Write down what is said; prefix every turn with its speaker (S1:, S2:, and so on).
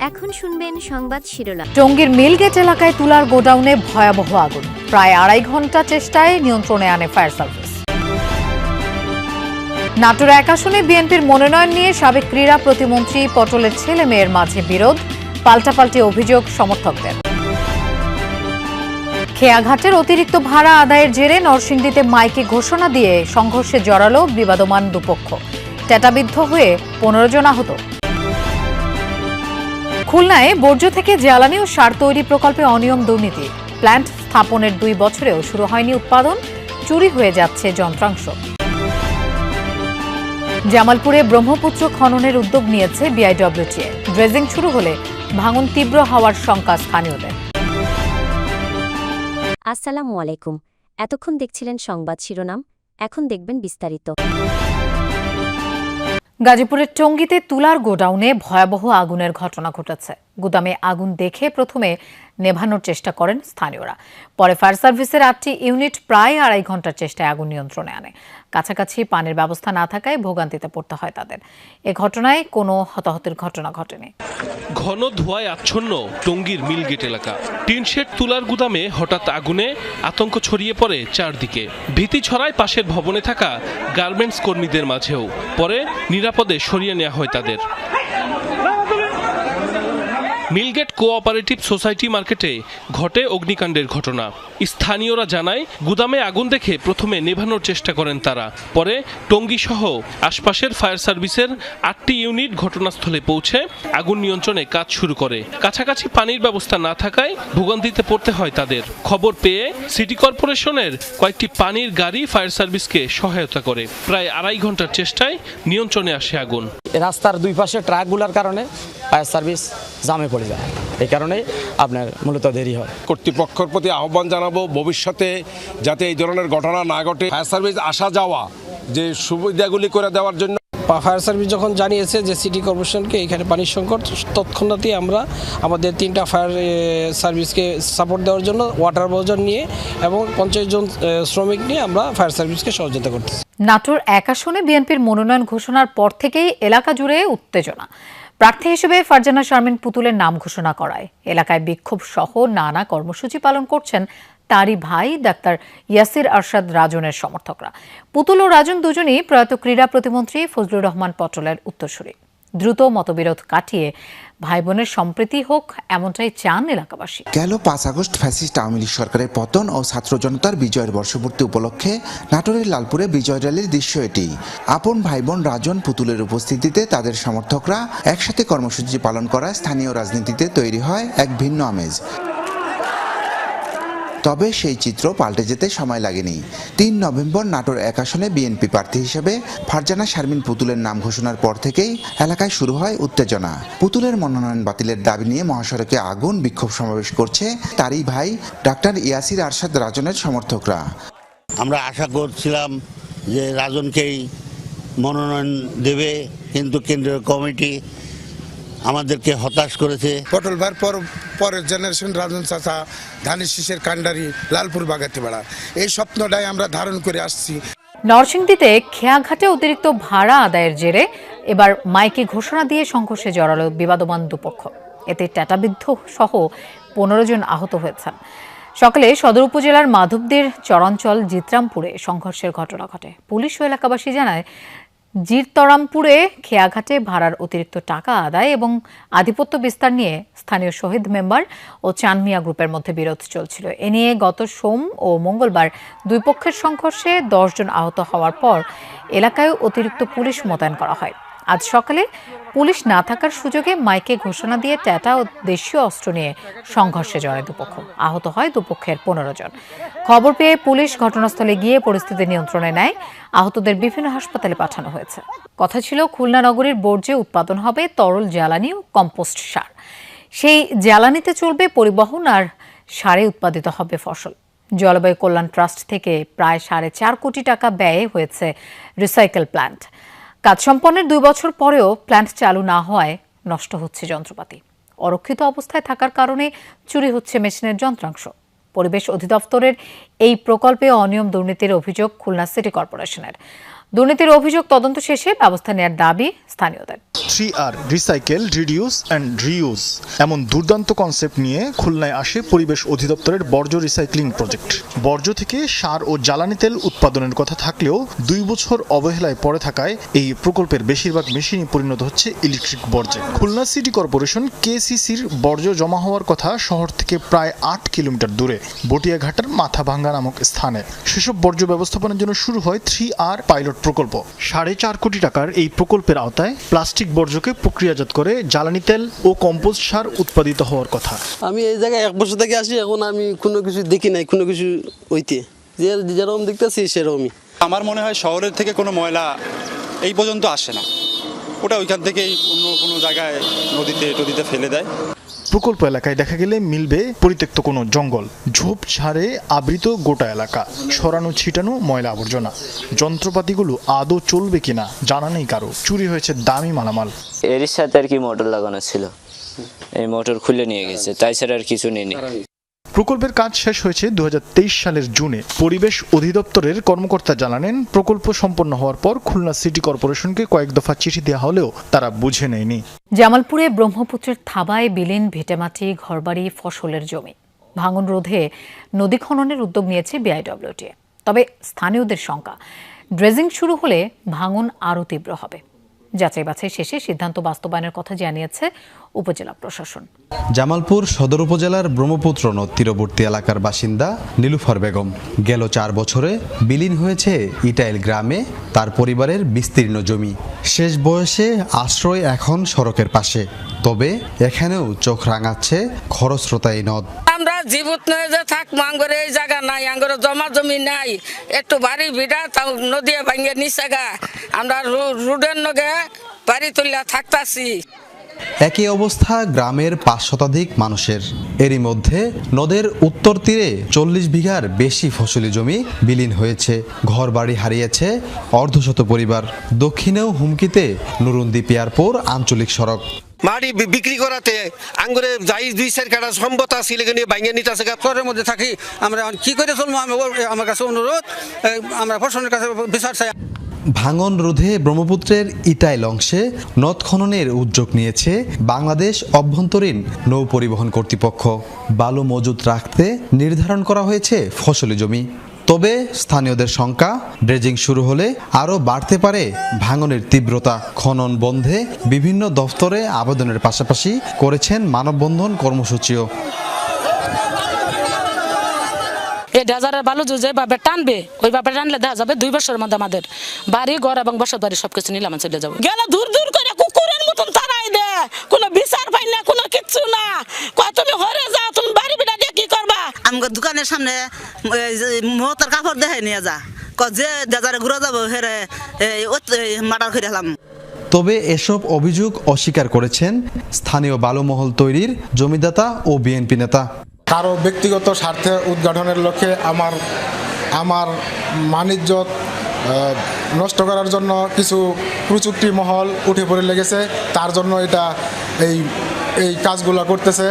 S1: এখন শুনবেন সংবাদ শিরোনাম।
S2: টঙ্গীর মিলগেট এলাকায় তুলার গোডাউনে ভয়াবহ আগুন, প্রায় 2.5 ঘন্টা চেষ্টায় নিয়ন্ত্রণে আনে ফায়ার সার্ভিস। নাটোর 1 আসনে বিএনপির মনোনয়ন নিয়ে সাবেক ক্রীড়া প্রতিমন্ত্রী পটলের ছেলে মেয়ের মাঝে বিরোধ, পাল্টাপাল্টি অভিযোগ সমর্থকদের। খেয়াঘাটের অতিরিক্ত ভাড়া আদায়ের জেরে নরসিংদীতে মাইকে ঘোষণা দিয়ে সংঘর্ষে জড়ালো বিবাদমান দুপক্ষ, টেটাবিদ্ধ হয়ে 15 জন আহত। খুলনায় বর্জ্য থেকে জ্বালানি ও সার তৈরি প্রকল্পে অনিয়ম দুর্নীতি, প্ল্যান্ট স্থাপনের 2 বছরেও শুরু হয়নি উৎপাদন, চুরি হয়ে যাচ্ছে যন্ত্রাংশ। জামালপুরে ব্রহ্মপুত্র খননের উদ্যোগ নিয়েছে বিআইডব্লিউটিএ, ড্রেজিং শুরু হলে ভাঙন তীব্র হওয়ার শঙ্কা স্থানীয়দের।
S1: আসসালামু আলাইকুম। এতক্ষণ দেখছিলেন সংবাদ শিরোনাম, এখন দেখবেন বিস্তারিত।
S2: গাজীপুরের টঙ্গীতে তুলার গোডাউনে ভয়াবহ আগুনের ঘটনা ঘটেছে। গুদামে আগুন দেখে প্রথমে নেভানোর চেষ্টা করেন স্থানীয়রা, পরে ফায়ার সার্ভিসের 8টি ইউনিট প্রায় 2.5 ঘন্টার চেষ্টায় আগুন নিয়ন্ত্রণে আনে। কাছাকাছি পানির ব্যবস্থা না থাকায় ভোগান্তিতে পড়তে হয় তাদের। এ ঘটনায় কোনো হতাহতের ঘটনা ঘটেনি।
S3: ঘন ধোঁয়ায় আচ্ছন্ন টঙ্গীর মিলগেট এলাকা। টিনশেড তুলার গুদামে হঠাৎ আগুনে আতঙ্ক ছড়িয়ে পড়ে চারদিকে। ভীতি ছড়ায় পাশের ভবনে থাকা গার্মেন্টস কর্মীদের মাঝেও, পরে নিরাপদে সরিয়ে নেওয়া হয় তাদের। মিলগেট কোঅপারেটিভ সোসাইটি মার্কেটে ঘটে অগ্নিকাণ্ডের ঘটনা। স্থানীয়রা জানায়, গুদামে আগুন দেখে প্রথমে নেভানোর চেষ্টা করেন তারা, পরে টঙ্গী সহ আশপাশের ফায়ার সার্ভিসের 8টি ইউনিট ঘটনাস্থলে পৌঁছে আগুন নিয়ন্ত্রণে কাজ শুরু করে। কাছাকাছি পানির ব্যবস্থা না থাকায় ভোগান্তিতে পড়তে হয় তাদের। খবর পেয়ে সিটি কর্পোরেশনের কয়েকটি পানির গাড়ি ফায়ার সার্ভিসকে সহায়তা করে। প্রায় 2.5 ঘন্টার চেষ্টায় নিয়ন্ত্রণে আসে আগুন।
S4: রাস্তার দুই পাশে ট্রাকগুলোর কারণে ফায়ার সার্ভিস জামে পড়ে যায়, এই কারণে আপনার মূলত দেরি হয়।
S5: কর্তৃপক্ষের প্রতি আহ্বান জানাবো, ভবিষ্যতে যাতে এই ধরনের ঘটনা না ঘটে, ফায়ার সার্ভিস আসা যাওয়া যে সুবিধাগুলি করে দেওয়ার জন্য।
S6: ফায়ার সার্ভিস যখন জানিয়েছে যে সিটি কর্পোরেশনকে এখানে পানির সংকট, তৎক্ষণাৎই আমরা আমাদের 3টা ফায়ার সার্ভিসকে সাপোর্ট দেওয়ার জন্য ওয়াটার বোজন নিয়ে এবং 50 জন শ্রমিক নিয়ে আমরা ফায়ার সার্ভিসকে সহযোগিতা করতেছি।
S2: নাটোর 1 আসনে বিএনপির মনোনয়ন ঘোষণার পর থেকেই এলাকা জুড়ে উত্তেজনা। প্রার্থী হিসেবে ফারজানা শারমিন পুতুলের নাম ঘোষণা করায় এলাকায় বিক্ষোভ সহ নানা কর্মসূচি পালন করছেন তারই ভাই ডাক্তার ইয়াসির আরশাদ রাজনের সমর্থকরা। পুতুল ও রাজন দুজনই প্রয়াত ক্রীড়া প্রতিমন্ত্রী ফজলুর রহমান পটলের উত্তরসূরি। দ্রুত মতবিরোধ কাটিয়ে ভাই বোনের সম্প্রীতি হোক, এমনটাই চান এলাকাবাসী।
S7: গেল 5 আগস্ট ফ্যাসিস্ট আওয়ামী লীগ সরকারের পতন ও ছাত্র জনতার বিজয়ের বর্ষপূর্তি উপলক্ষে নাটোরের লালপুরে বিজয় র্যালির দৃশ্য এটি। আপন ভাই বোন রাজন পুতুলের উপস্থিতিতে তাদের সমর্থকরা একসাথে কর্মসূচি পালন করায় স্থানীয় রাজনীতিতে তৈরি হয় এক ভিন্ন আমেজ। তবে সেই চিত্র পাল্টে যেতে সময় লাগেনি। 3 নভেম্বর নাটোর 1 আসনে বিএনপি প্রার্থী হিসেবে ফারজানা শারমিন পুতুলের নাম ঘোষণার পর থেকেই এলাকায় শুরু হয় উত্তেজনা। পুতুলের মনোনয়ন বাতিলের দাবি নিয়ে মহাসড়কে আগুন বিক্ষোভ সমাবেশ করছে তারই ভাই ডাক্তার ইয়াসির আরশাদ রাজনের সমর্থকরা।
S8: আমরা আশা করছিলাম যে রাজনকেই মনোনয়ন দেবে, কিন্তু কেন্দ্রীয় কমিটি আমাদেরকে হতাশ করেছে।
S9: পটল ভাইয়ের পরের জেনারেশন রাজন চাচা ধানের শীষের কান্ডারি লালপুর বাগাতে বেড়া, এই স্বপ্নটাই আমরা ধারণ করে আসছি।
S2: নরসিংদীতে খেয়াঘাটে অতিরিক্ত ভাড়া আদায়ের জেরে এবার মাইকে ঘোষণা দিয়ে সংঘর্ষে জড়ালো বিবাদমান দুপক্ষ। এতে টেটাবিদ্ধ সহ 15 জন আহত হয়েছেন। সকালে সদর উপজেলার মাধবদীর চরাঞ্চল জিতরামপুরে সংঘর্ষের ঘটনা ঘটে। পুলিশ ও এলাকাবাসী জানায়, জিরতরামপুরে খেয়াঘাটে ভাড়ার অতিরিক্ত টাকা আদায় এবং আধিপত্য বিস্তার নিয়ে স্থানীয় শহীদ মেম্বার ও চানমিয়া গ্রুপের মধ্যে বিরোধ চলছিল। এ নিয়ে গত সোম ও মঙ্গলবার দুই পক্ষের সংঘর্ষে 10 জন আহত হওয়ার পর এলাকায় অতিরিক্ত পুলিশ মোতায়েন করা হয়। আজ সকালে পুলিশ না থাকার সুযোগে মাইকে ঘোষণা দিয়ে ট্যাটা ও দেশীয় অস্ত্র নিয়ে সংঘর্ষে জড়ায় দুপক্ষ। আহত হয় দুপক্ষের 15 জন। খবর পেয়ে পুলিশ ঘটনাস্থলে গিয়ে পরিস্থিতি নিয়ন্ত্রণে নেয়। আহতদের বিভিন্ন হাসপাতালে পাঠানো হয়েছে। কথা ছিল, খুলনা নগরীর বর্জ্যে উৎপাদন হবে তরল জ্বালানি ও কম্পোস্ট সার। সেই জ্বালানিতে চলবে পরিবহন আর সারে উৎপাদিত হবে ফসল। জলবায়ু কল্যাণ ট্রাস্ট থেকে প্রায় 4.5 কোটি টাকা ব্যয়ে হয়েছে রিসাইকেল প্ল্যান্ট। কাজ সম্পন্নের 2 বছর পরেও প্ল্যান্ট চালু না হওয়ায় নষ্ট হচ্ছে যন্ত্রপাতি। অরক্ষিত অবস্থায় থাকার কারণে চুরি হচ্ছে মেশিনের যন্ত্রাংশ। পরিবেশ অধিদপ্তরের এই প্রকল্পে অনিয়ম দুর্নীতির অভিযোগ খুলনা সিটি কর্পোরেশনের। দুর্নীতির অভিযোগ তদন্ত শেষে ব্যবস্থা নেওয়ার দাবি স্থানীয়দের।
S10: 3R recycle, reduce and reuse এমন দুর্দান্ত কনসেপ্ট নিয়ে খুলনায় আসে পরিবেশ অধিদপ্তরের বর্জ্য রিসাইক্লিং প্রজেক্ট। বর্জ্য থেকে সার ও জ্বালানি তেল উৎপাদনের কথা থাকলেও 2 বছর অবহেলায় পড়ে থাকায় এই প্রকল্পের বেশিরভাগ মেশিনই পরিণত হচ্ছে ইলেকট্রিক বর্জ্যে। খুলনা সিটি কর্পোরেশন কেসিসির বর্জ্য জমা হওয়ার কথা শহর থেকে প্রায় 8 কিলোমিটার দূরে বটিয়াঘাটের মাথাভাঙ্গা নামক স্থানে। সেসব বর্জ্য ব্যবস্থাপনার জন্য শুরু হয় 3R পাইলট প্রকল্প। 4.5 কোটি টাকার এই প্রকল্পের আওতায় প্লাস্টিক বর্জ্যকে প্রক্রিয়াজাত করে জ্বালানি তেল ও কম্পোস্ট সার উৎপাদিত হওয়ার কথা।
S11: আমি এই জায়গায় 1 বছর থেকে আসি, এখন আমি কোনো কিছু দেখি নাই, কোনো কিছু হইতে যেরকম দেখতেছি সেরকমই।
S12: আমার মনে হয় শহরের থেকে কোনো ময়লা এই পর্যন্ত আসে না, ওটা ওইখান থেকেই অন্য কোনো জায়গায় নদীতে ফেলে দেয়।
S10: প্রকল্প এলাকায় দেখা গেলে মিলবে পরিত্যক্ত কোনো জঙ্গল, ঝোপঝাড়ে আবৃত গোটা এলাকা, ছড়ানো ছিটানো ময়লা আবর্জনা। যন্ত্রপাতিগুলো আদৌ চলবে কিনা জানা নেই কারো। চুরি হয়েছে দামি মালামাল।
S13: এর সাথে আর কি মোটর লাগানো ছিল, এই মোটর খুলে নিয়ে গেছে, তাই ছাড়া আর কিছু নেই।
S10: প্রকল্পের কাজ শেষ হয়েছে 2023 সালের জুনে। পরিবেশ অধিদপ্তরের কর্মকর্তা জানালেন, প্রকল্প সম্পন্ন হওয়ার পর খুলনা সিটি কর্পোরেশনকে কয়েক দফা চিঠি দেওয়া হলেও তারা বুঝে নেয়নি।
S2: জামালপুরে ব্রহ্মপুত্রের থাবায় বিলীন ভিটেমাটি, ঘরবাড়ি, ফসলের জমি। ভাঙন রোধে নদী খননের উদ্যোগ নিয়েছে বিআইডব্লিউটিএ। তবে স্থানীয়দের শঙ্কা, ড্রেজিং শুরু হলে ভাঙন আরও তীব্র হবে। যাচাই বাছাই শেষে সিদ্ধান্ত বাস্তবায়নের কথা জানিয়েছে উপজেলা প্রশাসন।
S14: জামালপুর সদর উপজেলার ব্রহ্মপুত্র নদ তীরবর্তী এলাকার বাসিন্দা নীলুফার বেগম গেল 4 বছরে বিলীন হয়েছে ইটাইল গ্রামে তার পরিবারের বিস্তীর্ণ জমি। শেষ বয়সে আশ্রয় এখন সড়কের পাশে, তবে এখানেও চোখ রাঙাচ্ছে খরস্রোতা এই নদ।
S15: আমরা জীবত নয় যে থাকবো, আঙ্গরে এই জায়গা নাই, আঙ্গরে জমা জমি নাই, একটু বাড়ি ভিড়া তাও নদী ভাঙিয়ে নিচে গা, আমরা রোডের নগে বাড়ি তুলিয়া থাকতাছি।
S14: একই অবস্থা গ্রামের 5 শতাধিক মানুষের। এরই মধ্যে নদের উত্তর তীরে 40 বিঘার বেশি ফসলি জমি বিলীন হয়েছে, ঘর বাড়ি হারিয়েছে অর্ধশত পরিবার। দক্ষিণেও হুমকিতে নুরুন্দি পিয়ারপুর আঞ্চলিক সড়ক।
S16: মাটি বিক্রি করাতে আঙ্গুরে যাই 2-4 কাটা সম্পদ আছে নিয়ে ভাঙিয়ে নিতে আছে।
S17: ঘরের মধ্যে থাকি, আমরা কি করে চলবো? আমার কাছে অনুরোধ, আমরা প্রশাসনের কাছে বিচার চাই।
S14: ভাঙন রোধে ব্রহ্মপুত্রের ইটাইল অংশে নদ খননের উদ্যোগ নিয়েছে বাংলাদেশ অভ্যন্তরীণ নৌ পরিবহন কর্তৃপক্ষ। বালু মজুত রাখতে নির্ধারণ করা হয়েছে ফসলি জমি। তবে স্থানীয়দের শঙ্কা, ড্রেজিং শুরু হলে আরও বাড়তে পারে ভাঙনের তীব্রতা। খনন বন্ধে বিভিন্ন দফতরে আবেদনের পাশাপাশি করেছেন মানববন্ধন কর্মসূচিও।
S15: এই ডেজারের বালু যেভাবে টানবে, ওইভাবে টানলে দেখা যাবে 2 বছরের মধ্যে আমাদের বাড়ি ঘর এবং বসত বাড়ি সবকিছু নিলাম চলে যাবো। গেলে দূর দূর করে কুকুরের মতন তারাই দে, কোনো বিচার পাই না, কোনো কিচ্ছু না। কয় তুমি হরে যাও, তুমি বাড়ি বিড়া দিয়ে কি করবা?
S18: আমার দোকানের সামনে মহতার কাপড় দেখাই নিয়ে যা, যে ডেজারে ঘুরে যাবো হেরে মার্ডার করে এলাম।
S14: তবে এসব অভিযোগ অস্বীকার করেছেন স্থানীয় বালুমহল তৈরির জমিদাতা ও বিএনপি নেতা।
S9: কারো ব্যক্তিগত স্বার্থে উদ্ঘাটনের লক্ষ্যে আমার মানিজ্যত নষ্ট করার জন্য কিছু প্রযুক্তি মহল উঠে পড়ে লেগেছে, তার জন্য এই কাজগুলো করতেছে।